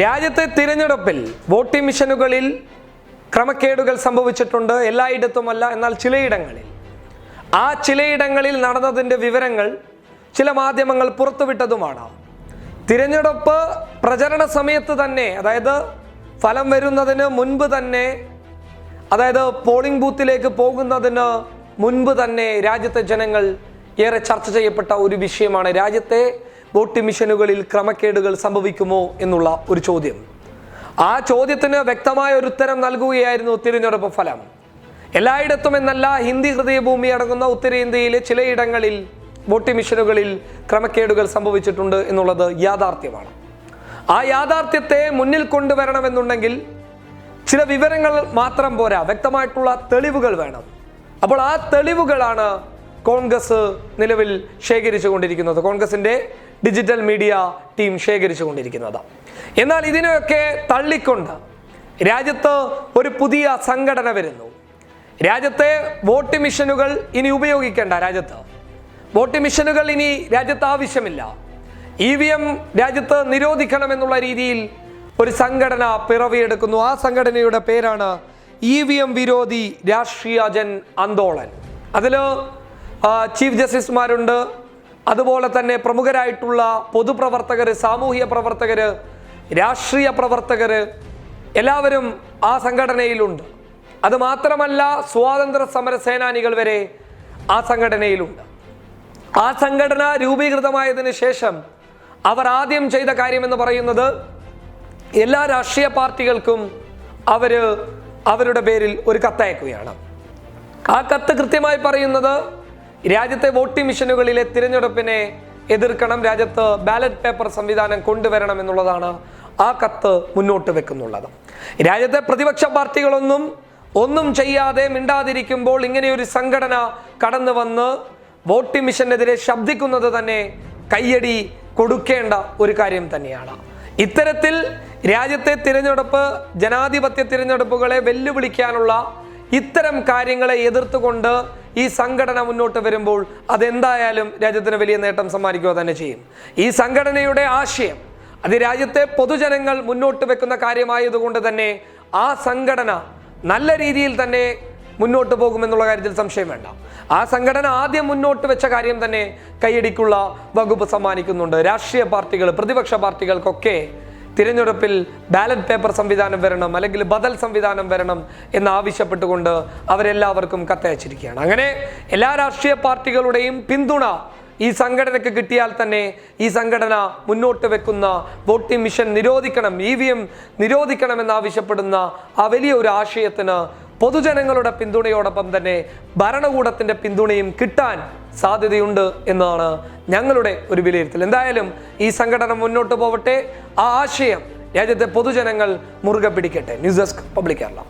രാജ്യത്തെ തിരഞ്ഞെടുപ്പിൽ വോട്ടിംഗ് മെഷീനുകളിൽ ക്രമക്കേടുകൾ സംഭവിച്ചിട്ടുണ്ട്. എല്ലായിടത്തുമല്ല, എന്നാൽ ചിലയിടങ്ങളിൽ. ആ ചിലയിടങ്ങളിൽ നടന്നതിൻ്റെ വിവരങ്ങൾ ചില മാധ്യമങ്ങൾ പുറത്തുവിട്ടതുമാണ്. തിരഞ്ഞെടുപ്പ് പ്രചരണ സമയത്ത് തന്നെ, അതായത് ഫലം വരുന്നതിന് മുൻപ് തന്നെ, അതായത് പോളിംഗ് ബൂത്തിലേക്ക് പോകുന്നതിന് മുൻപ് തന്നെ രാജ്യത്തെ ജനങ്ങൾ ഏറെ ചർച്ച ചെയ്യപ്പെട്ട ഒരു വിഷയമാണ് രാജ്യത്തെ വോട്ടിംഗ് മെഷീനുകളിൽ ക്രമക്കേടുകൾ സംഭവിക്കുമോ എന്നുള്ള ഒരു ചോദ്യം. ആ ചോദ്യത്തിന് വ്യക്തമായ ഒരു ഉത്തരം നൽകുകയായിരുന്നു തിരഞ്ഞെടുപ്പ് ഫലം. എല്ലായിടത്തും എന്നല്ല, ഹിന്ദി ഹൃദയഭൂമി അടങ്ങുന്ന ഉത്തരേന്ത്യയിലെ ചിലയിടങ്ങളിൽ വോട്ടിംഗ് മെഷീനുകളിൽ ക്രമക്കേടുകൾ സംഭവിച്ചിട്ടുണ്ട് എന്നുള്ളത് യാഥാർത്ഥ്യമാണ്. ആ യാഥാർത്ഥ്യത്തെ മുന്നിൽ കൊണ്ടുവരണമെന്നുണ്ടെങ്കിൽ ചില വിവരങ്ങൾ മാത്രം പോരാ, വ്യക്തമായിട്ടുള്ള തെളിവുകൾ വേണം. അപ്പോൾ ആ തെളിവുകളാണ് കോൺഗ്രസ് നിലവിൽ ശേഖരിച്ചു കൊണ്ടിരിക്കുന്നത്, കോൺഗ്രസിന്റെ ഡിജിറ്റൽ മീഡിയ ടീം ശേഖരിച്ചു കൊണ്ടിരിക്കുന്നത്. എന്നാൽ ഇതിനെയൊക്കെ തള്ളിക്കൊണ്ട് രാജ്യത്ത് ഒരു പുതിയ സംഘടന വരുന്നു. രാജ്യത്തെ വോട്ടിംഗ് മെഷീനുകൾ ഇനി ഉപയോഗിക്കേണ്ട, രാജ്യത്ത് വോട്ടിംഗ് മെഷീനുകൾ ഇനി രാജ്യത്ത് ആവശ്യമില്ല, EVM രാജ്യത്ത് നിരോധിക്കണമെന്നുള്ള രീതിയിൽ ഒരു സംഘടന പിറവിയെടുക്കുന്നു. ആ സംഘടനയുടെ പേരാണ് EVM വിരോധി രാഷ്ട്രീയ ജൻ ആന്തോളൻ. അതിൽ ചീഫ് ജസ്റ്റിസുമാരുണ്ട്, അതുപോലെ തന്നെ പ്രമുഖരായിട്ടുള്ള പൊതുപ്രവർത്തകർ, സാമൂഹ്യ പ്രവർത്തകർ, രാഷ്ട്രീയ പ്രവർത്തകർ എല്ലാവരും ആ സംഘടനയിലുണ്ട്. അതുമാത്രമല്ല, സ്വാതന്ത്ര്യ സമര സേനാനികൾ വരെ ആ സംഘടനയിലുണ്ട്. ആ സംഘടന രൂപീകൃതമായതിനു ശേഷം അവർ ആദ്യം ചെയ്ത കാര്യമെന്ന് പറയുന്നത് എല്ലാ രാഷ്ട്രീയ പാർട്ടികൾക്കും അവരുടെ പേരിൽ ഒരു കത്തയക്കുകയാണ്. ആ കത്ത് കൃത്യമായി പറയുന്നത് രാജ്യത്തെ വോട്ടിംഗ് മെഷീനുകളിലെ തിരഞ്ഞെടുപ്പിനെ എതിർക്കണം, രാജ്യത്ത് ബാലറ്റ് പേപ്പർ സംവിധാനം കൊണ്ടുവരണം എന്നുള്ളതാണ് ആ കത്ത് മുന്നോട്ട് വെക്കുന്നുള്ളത്. രാജ്യത്തെ പ്രതിപക്ഷ പാർട്ടികളൊന്നും ചെയ്യാതെ മിണ്ടാതിരിക്കുമ്പോൾ ഇങ്ങനെയൊരു സംഘടന കടന്നു വന്ന് വോട്ടിംഗ് മെഷീനെതിരെ ശബ്ദിക്കുന്നത് തന്നെ കയ്യടി കൊടുക്കേണ്ട ഒരു കാര്യം തന്നെയാണ്. ഇത്തരത്തിൽ രാജ്യത്തെ തിരഞ്ഞെടുപ്പ്, ജനാധിപത്യ തിരഞ്ഞെടുപ്പുകളെ വെല്ലുവിളിക്കാനുള്ള ഇത്തരം കാര്യങ്ങളെ എതിർത്തുകൊണ്ട് ഈ സംഘടന മുന്നോട്ട് വരുമ്പോൾ അതെന്തായാലും രാജ്യത്തിന് വലിയ നേട്ടം സമ്മാനിക്കുക തന്നെ ചെയ്യും. ഈ സംഘടനയുടെ ആശയം അത് രാജ്യത്തെ പൊതുജനങ്ങൾ മുന്നോട്ട് വെക്കുന്ന കാര്യമായതുകൊണ്ട് തന്നെ ആ സംഘടന നല്ല രീതിയിൽ തന്നെ മുന്നോട്ട് പോകുമെന്നുള്ള കാര്യത്തിൽ സംശയം വേണ്ട. ആ സംഘടന ആദ്യം മുന്നോട്ട് വെച്ച കാര്യം തന്നെ കയ്യടിക്കുള്ള വകുപ്പ് സമ്മാനിക്കുന്നുണ്ട്. രാഷ്ട്രീയ പാർട്ടികൾ, പ്രതിപക്ഷ പാർട്ടികൾക്കൊക്കെ തിരഞ്ഞെടുപ്പിൽ ബാലറ്റ് പേപ്പർ സംവിധാനം വരണം, അല്ലെങ്കിൽ ബദൽ സംവിധാനം വരണം എന്നാവശ്യപ്പെട്ടുകൊണ്ട് അവരെല്ലാവർക്കും കത്തയച്ചിരിക്കുകയാണ്. അങ്ങനെ എല്ലാ രാഷ്ട്രീയ പാർട്ടികളുടെയും പിന്തുണ ഈ സംഘടനയ്ക്ക് കിട്ടിയാൽ തന്നെ ഈ സംഘടന മുന്നോട്ട് വെക്കുന്ന വോട്ടിംഗ് മെഷീൻ നിരോധിക്കണം, EVM നിരോധിക്കണം എന്നാവശ്യപ്പെടുന്ന ആ വലിയ ഒരു ആശയത്തിന് പൊതുജനങ്ങളുടെ പിന്തുണയോടൊപ്പം തന്നെ ഭരണകൂടത്തിന്റെ പിന്തുണയും കിട്ടാൻ സാധ്യതയുണ്ട് എന്നാണ് ഞങ്ങളുടെ ഒരു വിലയിരുത്തൽ. എന്തായാലും ഈ സംഘടന മുന്നോട്ട് പോവട്ടെ, ആ ആശയം രാജ്യത്തെ പൊതുജനങ്ങൾ മുറുകെ പിടിക്കട്ടെ. News desk public Kerala.